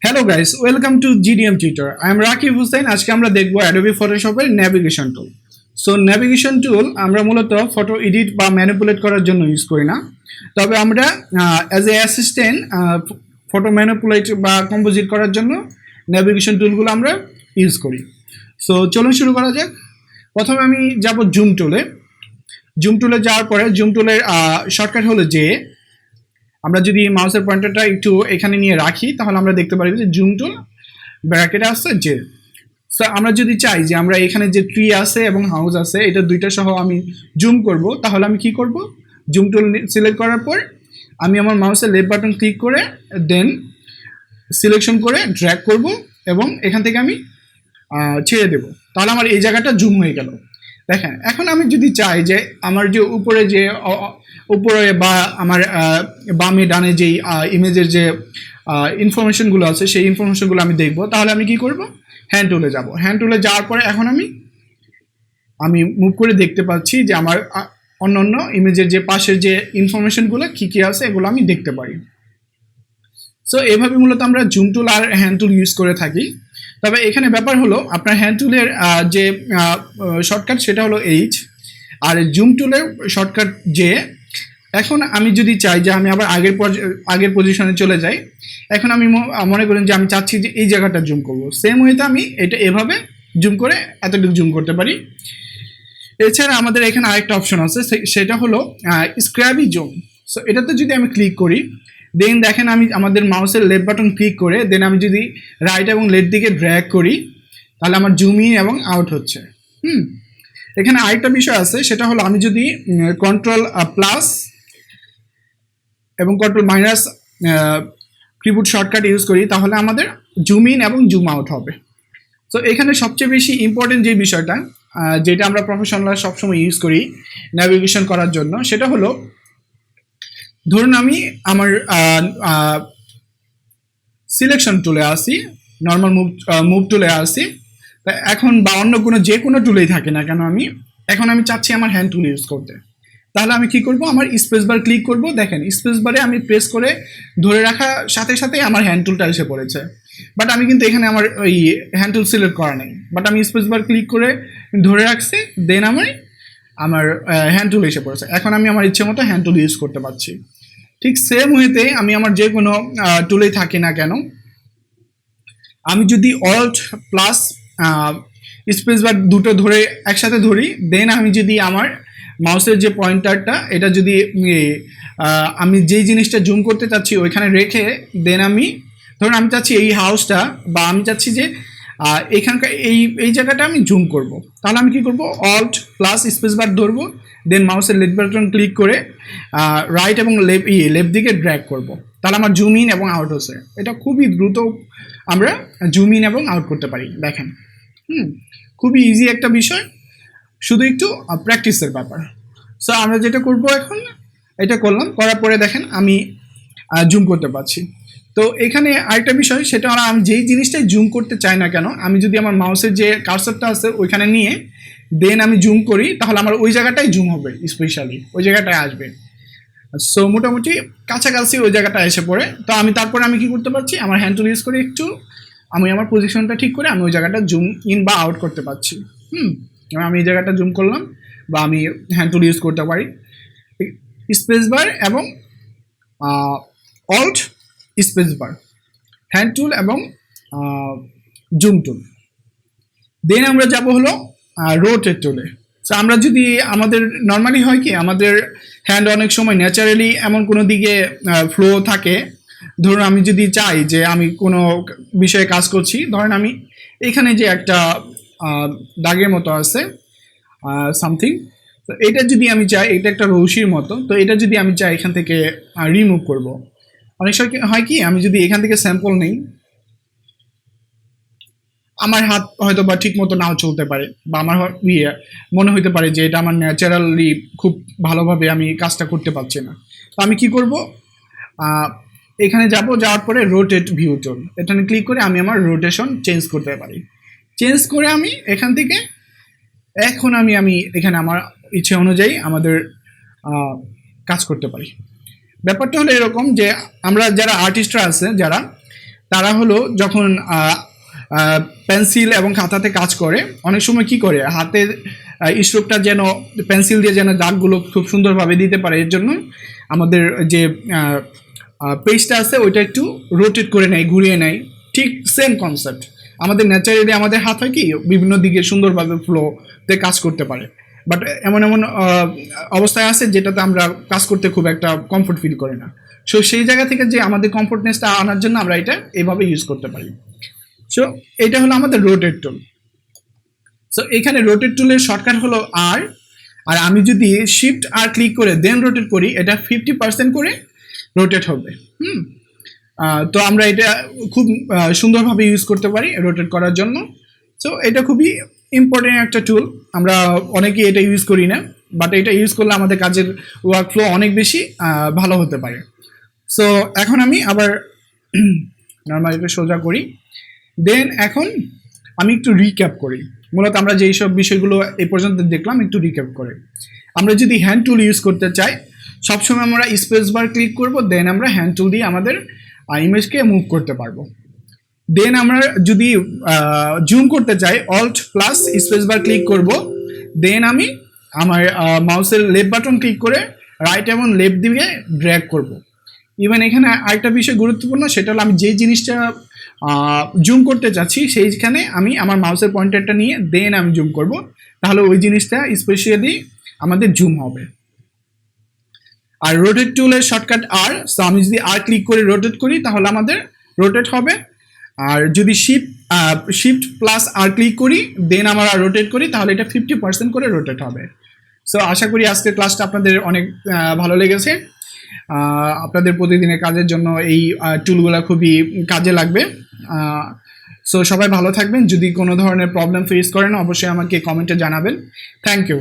Hello guys, welcome to GDM tutor. I am Rakib Hossain. আজকে আমরা দেখব অ্যাডোবি ফটোশপের নেভিগেশন টুল। So navigation টুল আমরা মূলত ফটো এডিট বা ম্যানিপুলেট করার জন্য ইউজ করি না, তবে আমরা as a assistant photo manipulate বা কম্পোজিট করার জন্য নেভিগেশন টুলগুলো আমরা ইউজ করি। সো চলুন শুরু করা যাক। প্রথমে আমি যাব জুম টুলে। জুম টুলে যাওয়ার পরে জুম টুলের শর্টকাট হলো যে আমরা যদি মাউসের পয়েন্টারটা একটু এখানে নিয়ে রাখি তাহলে আমরা দেখতে পারি যে জুম টুল ব্র্যাকেটে আসছে যে। সো আমরা যদি চাই যে আমরা এখানে যে ট্রি আছে এবং হাউস আছে এটা দুইটা সহ আমি জুম করব, তাহলে আমি কি করব, জুম টুল সিলেক্ট করার পর আমি আমার মাউসের লেফট বাটন ক্লিক করে দেন সিলেকশন করে ড্র্যাগ করব এবং এখান থেকে আমি ছেড়ে দেব, তাহলে আমার এই জায়গাটা জুম হয়ে গেল। দেখেন, এখন আমি যদি চাই যে আমার যে উপরে বা আমার বামে ডানে যেই ইমেজের যে ইনফরমেশনগুলো আছে সেই ইনফরমেশনগুলো আমি দেখব, তাহলে আমি কি করব, হ্যান্ড টুলে যাব। হ্যান্ড টুলে যাওয়ার পরে এখন আমি মুভ করে দেখতে পাচ্ছি যে আমার অন্য অন্য ইমেজের যে পাশের যে ইনফরমেশনগুলো কী কী আছে এগুলো আমি দেখতে পারি। সো এভাবে মূলত আমরা জুম টুল আর হ্যান্ড টুল ইউজ করে থাকি। তবে এখানে ব্যাপার হলো আপনার হ্যান্ড টুলের যে শর্টকাট সেটা হলো এইচ, আর জুম টুলের শর্টকাট যে। এখন আমি যদি চাই যে আমি আবার আগের পজিশনে চলে যাই, এখন আমি মনে করেন যে আমি চাচ্ছি যে এই জায়গাটা জুম করব, সেম ওয়েতে আমি এটা এভাবে জুম করে এতটুকু জুম করতে পারি। এছাড়া আমাদের এখানে আরেকটা অপশন আছে, সেটা হলো স্ক্র্যাবি জুম। সো এটাতে যদি আমি ক্লিক করি দেন দেখেন আমি আমাদের মাউসের লেফট বাটন ক্লিক করে দেন আমি যদি রাইট এবং লেফট দিকে ড্র্যাগ করি তাহলে আমার জুম ইন এবং আউট হচ্ছে। এখানে আরেকটা বিষয় আছে, সেটা হলো আমি যদি কন্ট্রোল প্লাস এবং control minus keyboard shortcut use করি তাহলে আমাদের জুম ইন এবং জুম আউট হবে। তো এখানে সবচেয়ে বেশি ইম্পর্টেন্ট যে বিষয়টা যেটা আমরা প্রফেশনাল সবসময় ইউজ করি নেভিগেশন করার জন্য, সেটা হলো ধরুন আমি আমার সিলেকশন টুলে আসি, নর্মাল মুভ টুলে আসি, এখন বা অন্য কোনো যে কোনো টুলেই থাকে না কেন এখন আমি চাচ্ছি আমার হ্যান্ড টুল ইউজ করতে, তাহলে আমি কি করব, আমার স্পেস বার ক্লিক করব। দেখেন স্পেস বারে আমি প্রেস করে ধরে রাখার সাথে সাথে আমার হ্যান্ড টুলটা এসে পড়েছে, বাট আমি কিন্তু এখানে আমার ওই হ্যান্ড টুল সিলেক্ট করা নেই, বাট আমি স্পেস বার ক্লিক করে ধরে রাখছি, দেন আমার হ্যান্ড টুল এসে পড়েছে। এখন আমি আমার ইচ্ছে মতো হ্যান্ড টুল ইউজ করতে পারছি। ঠিক সেম ওয়েতে আমি আমার যে কোনো টুলেই থাকি না কেন, আমি যদি অল্ট প্লাস স্পেস বার দুটো ধরে একসাথে ধরি, দেন আমি যদি আমার মাউসের যে পয়েন্টারটা এটা যদি আমি যেই জিনিসটা জুম করতে চাচ্ছি ওইখানে রেখে দেন ধরুন আমি চাচ্ছি এই হাউসটা বা আমি চাচ্ছি যে এখানকার এই জায়গাটা আমি জুম করব, তাহলে আমি কি করব, অল্ট প্লাস স্পেস বার ধরবো, দেন মাউসের লেফট বাটন ক্লিক করে রাইট এবং লেফট দিকে ড্র্যাগ করব, তাহলে আমার জুম ইন এবং আউট হচ্ছে। এটা খুবই দ্রুত আমরা জুম ইন এবং আউট করতে পারি। দেখেন খুবই ইজি একটা বিষয়, শুধু একটু প্র্যাকটিসের ব্যাপার। সো আমরা যেটা করব এখন এটা করলাম, করার পরে দেখেন আমি জুম করতে পারছি। তো এখানে আরেকটা বিষয়, সেটা হলো আমি যেই জিনিসটাই জুম করতে চাই না কেন, আমি যদি আমার মাউসের যে কার্সারটা আছে ওইখানে নিয়ে দেন আমি জুম করি তাহলে আমার ওই জায়গাটাই জুম হবে, স্পেশালি ওই জায়গাটায় আসবে। সো মোটামুটি কাছাকাছি ওই জায়গাটা এসে পড়ে। তো তারপরে আমি কি করতে পারছি, আমার হ্যান্ড টুল ইউজ করে একটু আমি আমার পজিশনটা ঠিক করে আমি ওই জায়গাটা জুম ইন বা আউট করতে পারছি। আমি এই জায়গাটা জুম করলাম বা আমি হ্যান্ড টুল ইউজ করতে পারি, স্পেস বার এবং অল্ট স্পেস বার, হ্যান্ড টুল এবং জুম টুল। দেন আমরা যাব হলো রোটেট টুলে। সো আমরা যদি আমাদের নর্মালি হয় কি আমাদের হ্যান্ড অনেক সময় ন্যাচারালি এমন কোনো দিকে ফ্লো থাকে, ধরুন আমি যদি চাই যে আমি কোনো বিষয়ে কাজ করছি, ধরেন আমি এখানে যে একটা দাগের মতো আছে সামথিং, তো এটা যদি আমি চাই, এটা একটা রৌশির মতো, তো এটা যদি আমি চাই এখান থেকে রিমুভ করব, অনেক সময় হয় কি আমি যদি এখান থেকে স্যাম্পল নেই, আমার হাত হয়তো বা ঠিক মতো নাও চলতে পারে বা আমার মনে হতে পারে যে এটা আমার ন্যাচারালি খুব ভালোভাবে আমি কাজটা করতে পারছি না। তো আমি কি করব, এখানে যাওয়ার পরে রোটেট ভিউ টুল, এখানে ক্লিক করে আমি আমার রোটেশন চেঞ্জ করতে পারি। চেঞ্জ করে আমি এখান থেকে এখন আমি এখানে আমার ইচ্ছে অনুযায়ী আমাদের কাজ করতে পারি। ব্যাপারটা হলো এরকম যে আমরা যারা আর্টিস্টরা আছে যারা, তারা হলো যখন পেন্সিল এবং খাতাতে কাজ করে অনেক সময় কি করে হাতের স্ট্রোকটা যেন পেন্সিল দিয়ে যেন দাগগুলো খুব সুন্দরভাবে দিতে পারে, এর জন্য আমাদের যে পেজটা আছে ওইটা একটু রোটেট করে নেয়, ঘুরিয়ে নেয়। ঠিক সেম কনসেপ্ট আমাদের ন্যাচারালি আমাদের হাত হয় কি বিভিন্ন দিকে সুন্দরভাবে ফ্লোতে কাজ করতে পারে, বাট এমন এমন অবস্থায় আছে যেটাতে আমরা কাজ করতে খুব একটা কমফোর্ট ফিল করি না। সো সেই জায়গা থেকে যে আমাদের কমফোর্টনেসটা আনার জন্য আমরা এটা এইভাবে ইউজ করতে পারি। সো এটা হলো আমাদের রোটেট টুল। সো এখানে রোটেট টুলের শর্টকাট হলো আর আমি যদি শিফট আর ক্লিক করে দেন রোটেট করি এটা 50% করে রোটেট হবে। তো আমরা এটা খুব সুন্দরভাবে ইউজ করতে পারি রোটেট করার জন্য। সো এটা খুবই ইম্পর্টেন্ট একটা টুল, আমরা অনেকেই এটা ইউজ করি না, বাট এটা ইউজ করলে আমাদের কাজের ওয়ার্কফ্লো অনেক বেশি ভালো হতে পারে। সো এখন আমি আবার নর্মাল এটা সোজা করি, দেন এখন আমি একটু রিক্যাপ করি। মূলত আমরা যেই সব বিষয়গুলো এই পর্যন্ত দেখলাম একটু রিক্যাপ করে, আমরা যদি হ্যান্ড টুল ইউজ করতে চাই সবসময় আমরা স্পেস বার ক্লিক করব, দেন আমরা হ্যান্ড টুল দিয়ে আমাদের ইমেজকে মুভ করতে পারবো। দেন আমরা যদি জুম করতে চাই Alt plus space bar click করব, দেন আমি আমার মাউসের লেফট বাটন ক্লিক করে রাইট এবং লেফট দিকে ড্র্যাগ করব। ইভেন এখানে আরেকটা বিষয় গুরুত্বপূর্ণ, সেটা হলো আমি যেই জিনিসটা জুম করতে চাচ্ছি সেইখানে আমি আমার মাউসের পয়েন্টারটা নিয়ে দেন আমি জুম করব, তাহলে ওই জিনিসটা স্পেশালি আমাদের জুম হবে। আর রোটেট টুলের শর্টকাট আর, সো আমি যদি আর ক্লিক করে রোটেট করি তাহলে আমাদের রোটেট হবে। আর যদি শিফট প্লাস আর ক্লিক করি দেন আমরা রোটেট করি তাহলে এটা 50% করে রোটেট হবে। সো আশা করি আজকের ক্লাসটা আপনাদের অনেক ভালো লেগেছে। আপনাদের প্রতিদিনের কাজের জন্য এই টুলগুলো খুবই কাজে লাগবে। সো সবাই ভালো থাকবেন। যদি কোনো ধরনের প্রবলেম ফেস করেন অবশ্যই আমাকে কমেন্টে জানাবেন। Thank you.